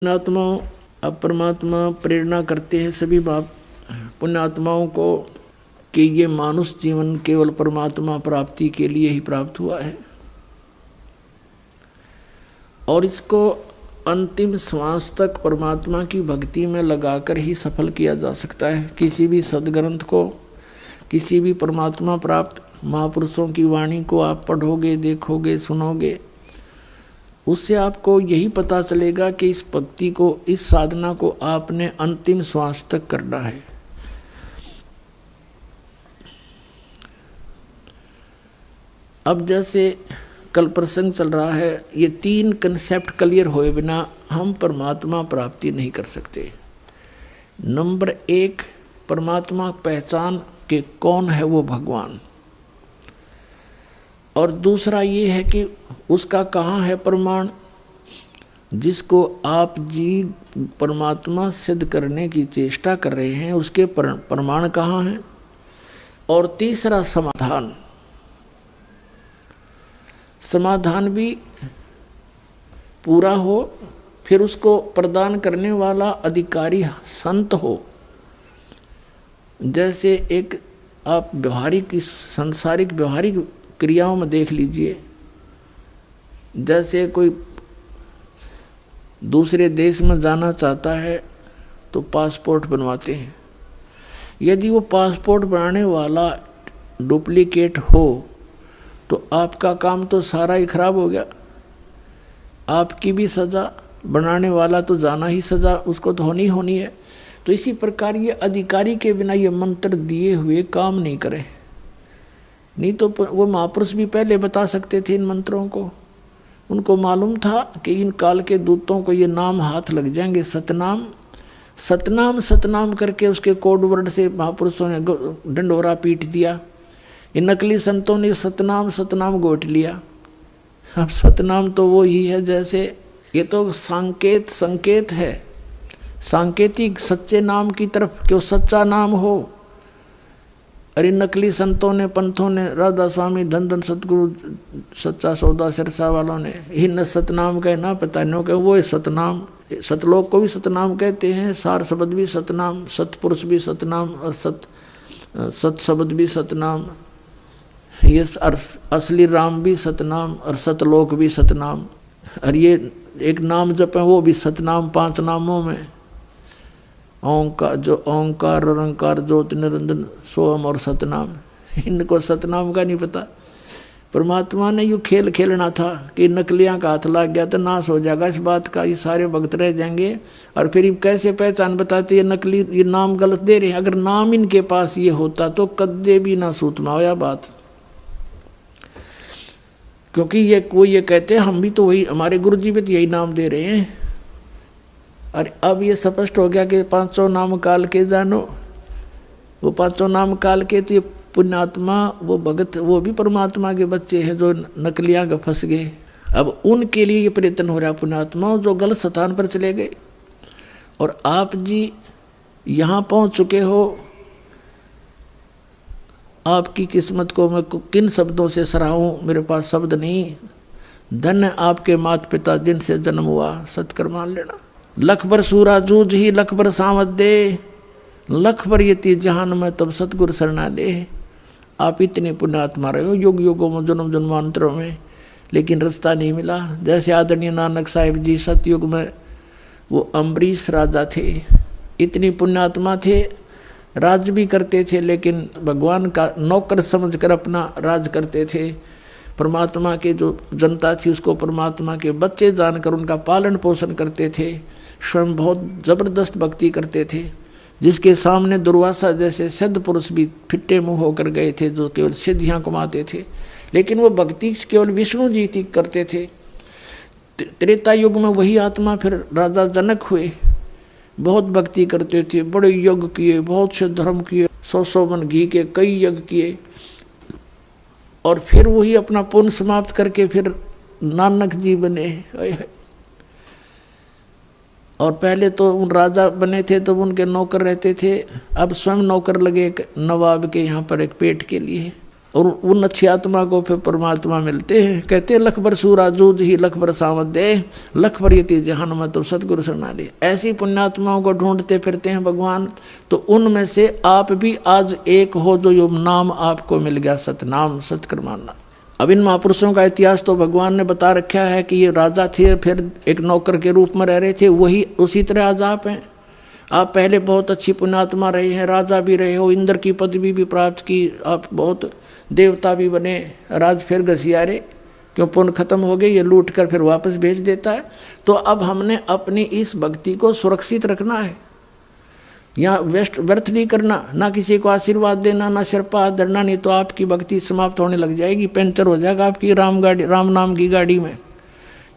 पुण्यात्माओं अब परमात्मा प्रेरणा करते हैं सभी पुण्यात्माओं को कि ये मानुष जीवन केवल परमात्मा प्राप्ति के लिए ही प्राप्त हुआ है और इसको अंतिम श्वास तक परमात्मा की भक्ति में लगाकर ही सफल किया जा सकता है। किसी भी सद्ग्रंथ को, किसी भी परमात्मा प्राप्त महापुरुषों की वाणी को आप पढ़ोगे, देखोगे, सुनोगे, उससे आपको यही पता चलेगा कि इस भक्ति को, इस साधना को आपने अंतिम श्वास तक करना है। अब जैसे कल प्रसंग चल रहा है, ये तीन कंसेप्ट क्लियर होए बिना हम परमात्मा प्राप्ति नहीं कर सकते। नंबर एक, परमात्मा पहचान के कौन है वो भगवान, और दूसरा ये है कि उसका कहाँ है प्रमाण जिसको आप जी परमात्मा सिद्ध करने की चेष्टा कर रहे हैं, उसके प्रमाण कहाँ हैं। और तीसरा समाधान, समाधान भी पूरा हो, फिर उसको प्रदान करने वाला अधिकारी संत हो। जैसे एक आप व्यवहारिक, सांसारिक व्यवहारिक क्रियाओं में देख लीजिए, जैसे कोई दूसरे देश में जाना चाहता है तो पासपोर्ट बनवाते हैं। यदि वो पासपोर्ट बनाने वाला डुप्लीकेट हो तो आपका काम तो सारा ही खराब हो गया, आपकी भी सज़ा, बनाने वाला तो जाना ही सज़ा उसको तो होनी है। तो इसी प्रकार ये अधिकारी के बिना ये मंत्र दिए हुए काम नहीं करें। नहीं तो वो महापुरुष भी पहले बता सकते थे इन मंत्रों को। उनको मालूम था कि इन काल के दूतों को ये नाम हाथ लग जाएंगे, सतनाम सतनाम सतनाम करके उसके कोड वर्ड से महापुरुषों ने डंडोरा पीट दिया। इन नकली संतों ने सतनाम सतनाम गोट लिया। अब सतनाम तो वो ही है, जैसे ये तो संकेत है, सांकेतिक सच्चे नाम की तरफ कि वो सच्चा नाम हो। अरे नकली संतों ने, पंथों ने, राधा स्वामी, धन धन सतगुरु, सच्चा सौदा सिरसा वालों ने इन सतनाम कहे ना, पता नहीं कहे वो है सतनाम। सतलोक को भी सतनाम कहते हैं, सार शब्द भी सतनाम, सतपुरुष भी सतनाम और सत शब्द भी सतनाम, ये असली राम भी सतनाम और सतलोक भी सतनाम। और ये एक नाम जप है वो भी सतनाम, 5 नामों में ओंकार, जो ओंकार निरंकार ज्योति निरंजन सोहम और सतनाम। इनको सतनाम का नहीं पता। परमात्मा ने यूँ खेल खेलना था कि नकलियाँ का हाथ लग गया तो नाश हो जाएगा इस बात का, ये सारे भक्त रह जाएंगे। और फिर कैसे पहचान बताते ये नकली, ये नाम गलत दे रहे हैं। अगर नाम इनके पास ये होता तो कद्दे भी ना सूतमा होया बात, क्योंकि वो ये कहते हैं हम भी तो वही, हमारे गुरु जी भी तो यही नाम दे रहे हैं। और अब ये स्पष्ट हो गया कि 500 नाम काल के जानो। वो 500 नाम काल के तो ये पुण्यात्मा, वो भगत, वो भी परमात्मा के बच्चे हैं जो नकलियाँ का फंस गए। अब उनके लिए ये प्रयत्न हो रहा पुण्यात्मा जो गलत स्थान पर चले गए। और आप जी यहाँ पहुँच चुके हो, आपकी किस्मत को मैं किन शब्दों से सराहूं, मेरे पास शब्द नहीं। धन्य आपके माता पिता जिनसे जन्म हुआ, सत्कर मान लेना। लख बर सूरा जूझ ही लख बर सावत दे, लख बर यति जहान में तब सतगुरु शरणा ले। आप इतने पुण्यात्मा रहे हो युग युगों में, जन्म जन्मांतरों में, लेकिन रास्ता नहीं मिला। जैसे आदरणीय नानक साहिब जी सतयुग में वो अम्बरीश राजा थे, इतनी पुण्यात्मा थे, राज भी करते थे, लेकिन भगवान का नौकर समझकर अपना राज करते थे। परमात्मा के जो जनता थी उसको परमात्मा के बच्चे जानकर उनका पालन पोषण करते थे। स्वयं बहुत जबरदस्त भक्ति करते थे, जिसके सामने दुर्वासा जैसे सिद्ध पुरुष भी फिट्टे मुंह होकर गए थे, जो केवल सिद्धियां कमाते थे। लेकिन वो भक्ति केवल विष्णु जी की करते थे। त्रेता युग में वही आत्मा फिर राजा जनक हुए, बहुत भक्ति करते थे, बड़े यज्ञ किए, बहुत से धर्म किए, 100 मन घी के कई यज्ञ किए। और फिर वही अपना पुण्य समाप्त करके फिर नानक जी बने। और पहले तो उन राजा बने थे तो उनके नौकर रहते थे, अब स्वयं नौकर लगे नवाब के यहाँ पर एक पेट के लिए। और उन अच्छी आत्मा को फिर परमात्मा मिलते हैं। कहते हैं लख बर सूरा जूझ ही लख बर सावत दे, लख बर यति जहान में तो सतगुरु शरणाली। ऐसी पुण्यात्माओं को ढूंढते फिरते हैं भगवान। तो उनमें से आप भी आज एक हो जो यो नाम आपको मिल गया, सतनाम, सत्कर्माना। अब इन महापुरुषों का इतिहास तो भगवान ने बता रखा है कि ये राजा थे, फिर एक नौकर के रूप में रह रहे थे, वही उसी तरह आज आप हैं। आप पहले बहुत अच्छी पुण्यात्मा रहे हैं, राजा भी रहे हो, इंद्र की पदवी भी प्राप्त की, आप बहुत देवता भी बने, राज फिर घसियारे, क्यों पुण्य खत्म हो गए, ये लूट कर फिर वापस भेज देता है। तो अब हमने अपनी इस भक्ति को सुरक्षित रखना है, यहाँ व्यर्थ नहीं करना, ना किसी को आशीर्वाद देना, ना सिर पर हाथ धरना, नहीं तो आपकी भक्ति समाप्त होने लग जाएगी, पंचर हो जाएगा आपकी राम नाम की गाड़ी में।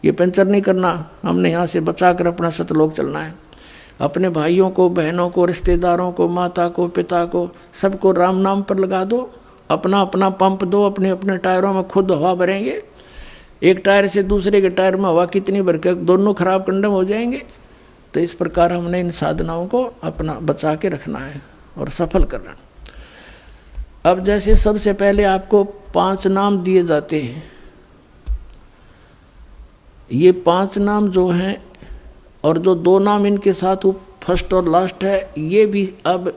ये पंचर नहीं करना, हमने यहाँ से बचा कर अपना सतलोक चलना है। अपने भाइयों को, बहनों को, रिश्तेदारों को, माता को, पिता को, सबको राम नाम पर लगा दो, अपना अपना पंप दो, अपने अपने टायरों में खुद हवा भरेंगे। एक टायर से दूसरे के टायर में हवा कितनी भर के दोनों खराब कंडम हो जाएंगे। तो इस प्रकार हमने इन साधनाओं को अपना बचा के रखना है और सफल करना। अब जैसे सबसे पहले आपको 5 नाम दिए जाते हैं, ये 5 नाम जो हैं और जो 2 नाम इनके साथ वो फर्स्ट और लास्ट है, ये भी अब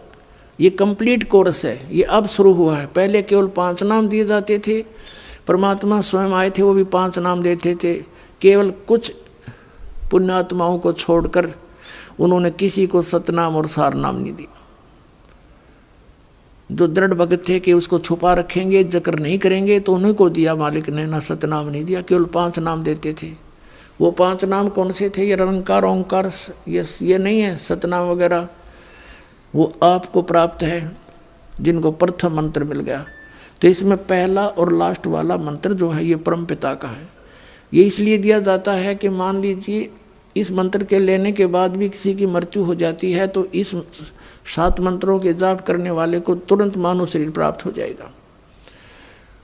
ये कंप्लीट कोर्स है, ये अब शुरू हुआ है। पहले केवल 5 नाम दिए जाते थे, परमात्मा स्वयं आए थे, वो भी 5 नाम देते थे। केवल कुछ पुण्यात्माओं को छोड़कर उन्होंने किसी को सतनाम और सार नाम नहीं दिया। जो दृढ़ भगत थे कि उसको छुपा रखेंगे, जिक्र नहीं करेंगे, तो उन्हीं को दिया मालिक ने, ना सतनाम नहीं दिया। केवल 5 नाम देते थे। वो 5 नाम कौन से थे? ये निरंकार, ओंकार, ये नहीं है सतनाम वगैरह, वो आपको प्राप्त है जिनको प्रथम मंत्र मिल गया। तो इसमें पहला और लास्ट वाला मंत्र जो है ये परमपिता का है। ये इसलिए दिया जाता है कि मान लीजिए इस मंत्र के लेने के बाद भी किसी की मृत्यु हो जाती है तो इस 7 मंत्रों के जाप करने वाले को तुरंत मानव शरीर प्राप्त हो जाएगा।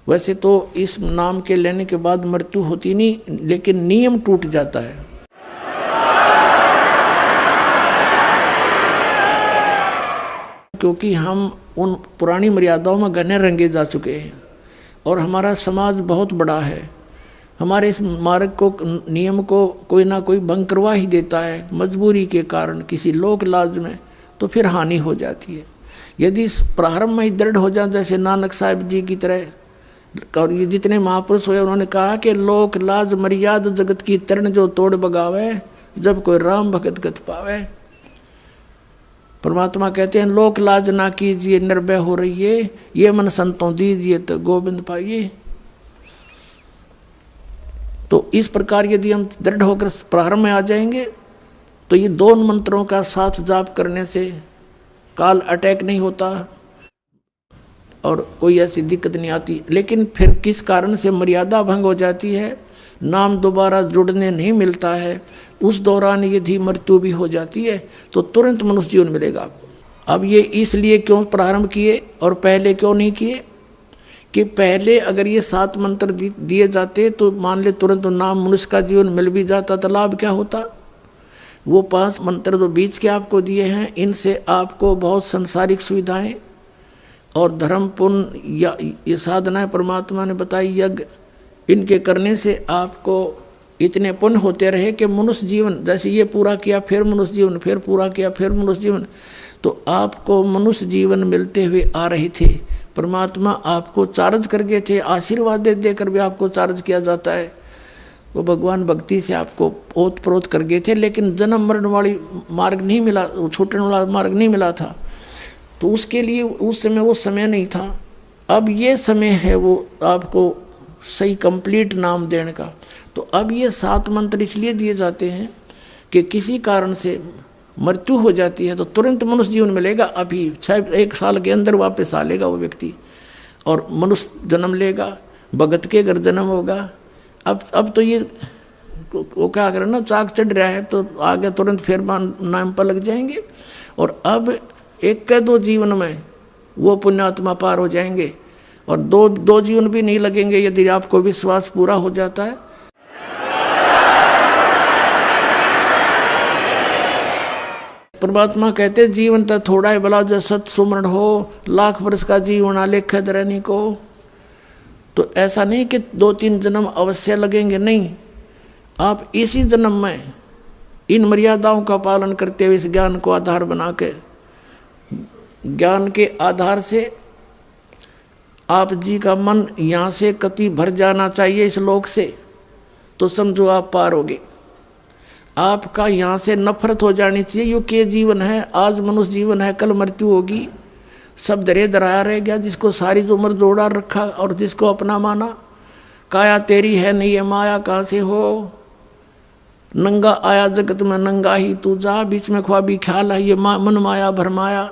वैसे तो इस नाम के लेने के बाद मृत्यु होती नहीं, लेकिन नियम टूट जाता है। क्योंकि हम उन पुरानी मर्यादाओं में घने रंगे जा चुके हैं और हमारा समाज बहुत बड़ा है। हमारे इस मार्ग को, नियम को कोई ना कोई भंग करवा ही देता है मजबूरी के कारण, किसी लोक लाज में, तो फिर हानि हो जाती है। यदि प्रारंभ में ही दृढ़ हो जाए, जैसे नानक साहिब जी की तरह, और ये जितने महापुरुष हुए उन्होंने कहा कि लोक लाज मर्याद जगत की तरण जो तोड़ बगावे, जब कोई राम भगत गत पावे। परमात्मा कहते हैं लोक लाज ना कीजिए निर्भय हो रही है, ये मन संतों दीजिए तो गोविंद पाइए। तो इस प्रकार यदि हम दृढ़ होकर प्रारंभ में आ जाएंगे तो ये 2 मंत्रों का साथ जाप करने से काल अटैक नहीं होता और कोई ऐसी दिक्कत नहीं आती। लेकिन फिर किस कारण से मर्यादा भंग हो जाती है, नाम दोबारा जुड़ने नहीं मिलता है, उस दौरान यदि मृत्यु भी हो जाती है तो तुरंत मनुष्य जीवन मिलेगा आपको। अब ये इसलिए क्यों प्रारंभ किए और पहले क्यों नहीं किए कि पहले अगर ये 7 मंत्र दिए जाते तो मान ले तुरंत नाम मनुष्य का जीवन मिल भी जाता तो लाभ क्या होता। वो 5 मंत्र जो बीच के आपको दिए हैं, इनसे आपको बहुत संसारिक सुविधाएं और धर्म पुण्य या ये साधनाएं परमात्मा ने बताई, यज्ञ, इनके करने से आपको इतने पुण्य होते रहे कि मनुष्य जीवन, जैसे ये पूरा किया फिर मनुष्य जीवन, फिर पूरा किया फिर मनुष्य जीवन, तो आपको मनुष्य जीवन मिलते हुए आ रहे थे। परमात्मा आपको चार्ज कर गए थे, आशीर्वाद दे देकर भी आपको चार्ज किया जाता है। वो भगवान भक्ति से आपको ओत प्रोत कर गए थे, लेकिन जन्म मरण वाली मार्ग नहीं मिला, छूटने वाला मार्ग नहीं मिला था। तो उसके लिए उस समय वो समय नहीं था। अब ये समय है वो आपको सही कंप्लीट नाम देने का। तो अब ये 7 मंत्र इसलिए दिए जाते हैं कि किसी कारण से मृत्यु हो जाती है तो तुरंत मनुष्य जीवन मिलेगा, अभी 1 साल के अंदर वापस आ लेगा वो व्यक्ति और मनुष्य जन्म लेगा, भगत के घर जन्म होगा। अब तो ये वो क्या करें ना, चाक चढ़ रहा है तो आगे तुरंत फिर नाम पर लग जाएंगे। और अब 1-2 जीवन में वो पुण्यात्मा पार हो जाएंगे और 2 जीवन भी नहीं लगेंगे यदि आपको विश्वास पूरा हो जाता है। परमात्मा कहते जीवन तो थोड़ा ही भला जो सत सुमरण हो, लाख वर्ष का जीवन आलेख धरनी को। तो ऐसा नहीं कि 2-3 जन्म अवश्य लगेंगे, नहीं, आप इसी जन्म में इन मर्यादाओं का पालन करते हुए इस ज्ञान को आधार बना के, ज्ञान के आधार से आप जी का मन यहाँ से कति भर जाना चाहिए इस लोक से, तो समझो आप पार होगे। आपका यहाँ से नफरत हो जानी चाहिए, ये के जीवन है, आज मनुष्य जीवन है, कल मृत्यु होगी, सब दरे दराया रह गया, जिसको सारी उम्र जोड़ा रखा और जिसको अपना माना, काया तेरी है नहीं ये माया कहाँ से हो, नंगा आया जगत में नंगा ही तू जा, बीच में ख्वाबी ख्याल है ये मन माया भरमाया।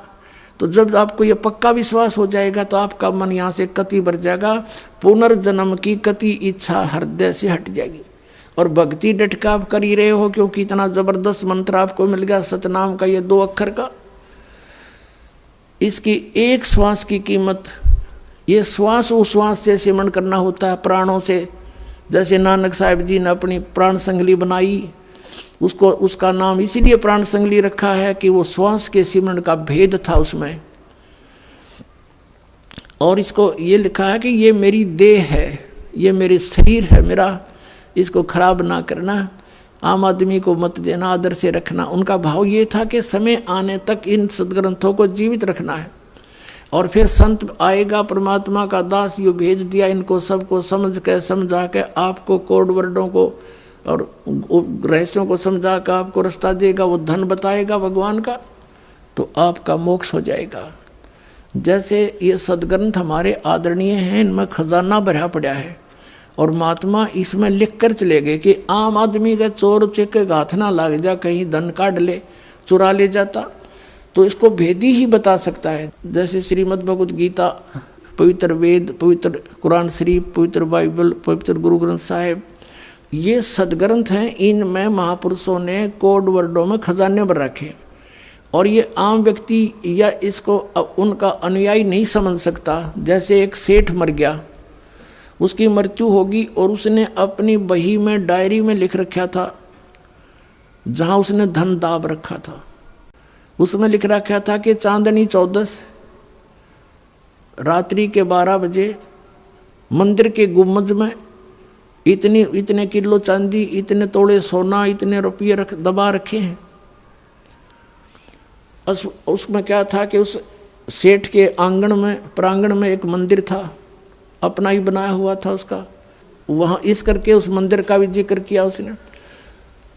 तो जब आपको ये पक्का विश्वास हो जाएगा तो आपका मन यहाँ से कति भर जाएगा, पुनर्जन्म की कति इच्छा हृदय से हट जाएगी और भक्ति डट का आप कर ही रहे हो, क्योंकि इतना जबरदस्त मंत्र आपको मिल गया सतनाम का, ये 2 अक्षर का। इसकी एक श्वास की कीमत, ये श्वास उश्वास से सिमरण करना होता है प्राणों से। जैसे नानक साहिब जी ने अपनी प्राण संगली बनाई, उसको उसका नाम इसीलिए प्राण संगली रखा है कि वो श्वास के सिमरण का भेद था उसमें। और इसको ये लिखा है कि ये मेरी देह है, ये मेरे शरीर है मेरा, इसको खराब ना करना, आम आदमी को मत देना, आदर से रखना। उनका भाव ये था कि समय आने तक इन सदग्रंथों को जीवित रखना है, और फिर संत आएगा परमात्मा का दास, ये भेज दिया इनको सबको समझ के समझा के आपको कोड वर्डों को और रहस्यों को समझा कर आपको रास्ता देगा, वो धन बताएगा भगवान का, तो आपका मोक्ष हो जाएगा। जैसे ये सदग्रंथ हमारे आदरणीय हैं, इनमें खजाना भरा पड़ा है और महात्मा इसमें लिख कर चले गए कि आम आदमी का चोर चेके हाथ ना लग जा, कहीं धन काट ले, चुरा ले जाता, तो इसको भेदी ही बता सकता है। जैसे श्रीमद् भगवत गीता, पवित्र वेद, पवित्र कुरान शरीफ, पवित्र बाइबल, पवित्र गुरु ग्रंथ साहिब, ये सदग्रंथ हैं, इनमें महापुरुषों ने कोड वर्डों में खजाने भर रखे और ये आम व्यक्ति या इसको उनका अनुयायी नहीं समझ सकता। जैसे एक सेठ मर गया, उसकी मृत्यु होगी और उसने अपनी बही में डायरी में लिख रखा था, जहाँ उसने धन दाब रखा था, उसमें लिख रखा था कि चांदनी 14 रात्रि के 12 बजे मंदिर के गुम्बद में इतने किलो चांदी, इतने तोड़े सोना, इतने रुपये दबा रखे हैं। उसमें क्या था कि उस सेठ के आंगन में, प्रांगण में एक मंदिर था, अपना ही बनाया हुआ था उसका, वहाँ इस करके उस मंदिर का भी जिक्र किया उसने।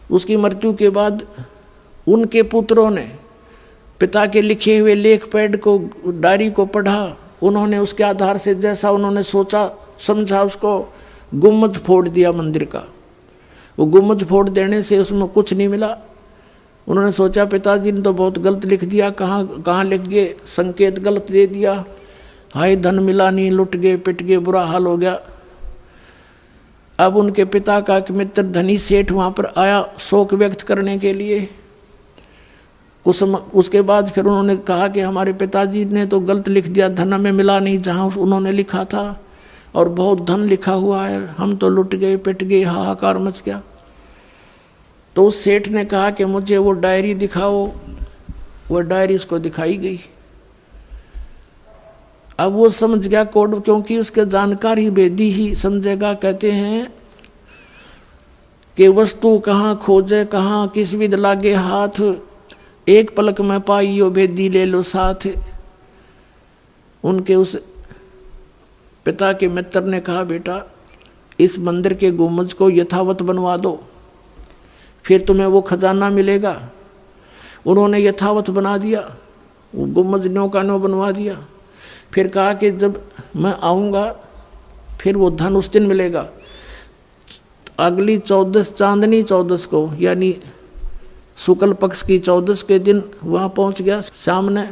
उसकी मृत्यु के बाद उनके पुत्रों ने पिता के लिखे हुए लेख पैड को, डायरी को पढ़ा, उन्होंने उसके आधार से जैसा उन्होंने सोचा समझा उसको गुम्बद फोड़ दिया मंदिर का। वो गुम्बद फोड़ देने से उसमें कुछ नहीं मिला। उन्होंने सोचा पिताजी ने तो बहुत गलत लिख दिया, कहाँ लिख गए, संकेत गलत दे दिया, हाय धन मिला नहीं, लुट गए, पिट गए, बुरा हाल हो गया। अब उनके पिता का एक मित्र धनी सेठ वहाँ पर आया शोक व्यक्त करने के लिए। उसके बाद फिर उन्होंने कहा कि हमारे पिताजी ने तो गलत लिख दिया, धन हमें मिला नहीं जहाँ उन्होंने लिखा था, और बहुत धन लिखा हुआ है, हम तो लुट गए, पिट गए, हाहाकार मच गया। तो उस सेठ ने कहा कि मुझे वो डायरी दिखाओ। वो डायरी उसको दिखाई गई। अब वो समझ गया कोड, क्योंकि उसके जानकार ही वेदी ही समझेगा। कहते हैं कि वस्तु कहाँ खोजे कहाँ, किस विध लागे हाथ, एक पलक में पाइयो भेदी ले लो साथ। उनके उस पिता के मित्र ने कहा बेटा इस मंदिर के गुम्बद को यथावत बनवा दो, फिर तुम्हें वो खजाना मिलेगा। उन्होंने यथावत बना दिया, वो गुम्बद न्यों का न्यों बनवा दिया। फिर कहा कि जब मैं आऊँगा फिर वो धन उस दिन मिलेगा। अगली 14 चांदनी 14 को, यानी शुक्ल पक्ष की 14 के दिन वहाँ पहुँच गया सामने,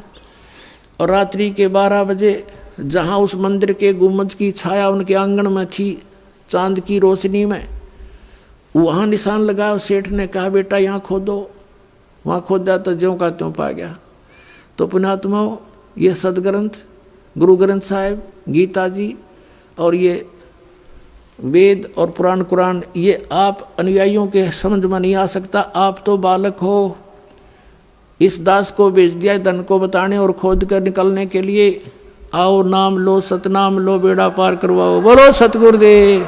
और रात्रि के 12 बजे जहाँ उस मंदिर के गुम्बद की छाया उनके आंगन में थी चांद की रोशनी में, वहाँ निशान लगाया। सेठ ने कहा बेटा यहाँ खोदो। वहाँ खोदा तो ज्यों का त्यों पा गया। तो पुण्यात्माओं, ये सदग्रंथ गुरु ग्रंथ साहिब, गीता जी और ये वेद और पुराण कुरान, ये आप अनुयायियों के समझ में नहीं आ सकता। आप तो बालक हो। इस दास को भेज दिया धन को बताने और खोद कर निकलने के लिए, आओ नाम लो, सतनाम लो, बेड़ा पार करवाओ। बोलो सतगुरुदेव।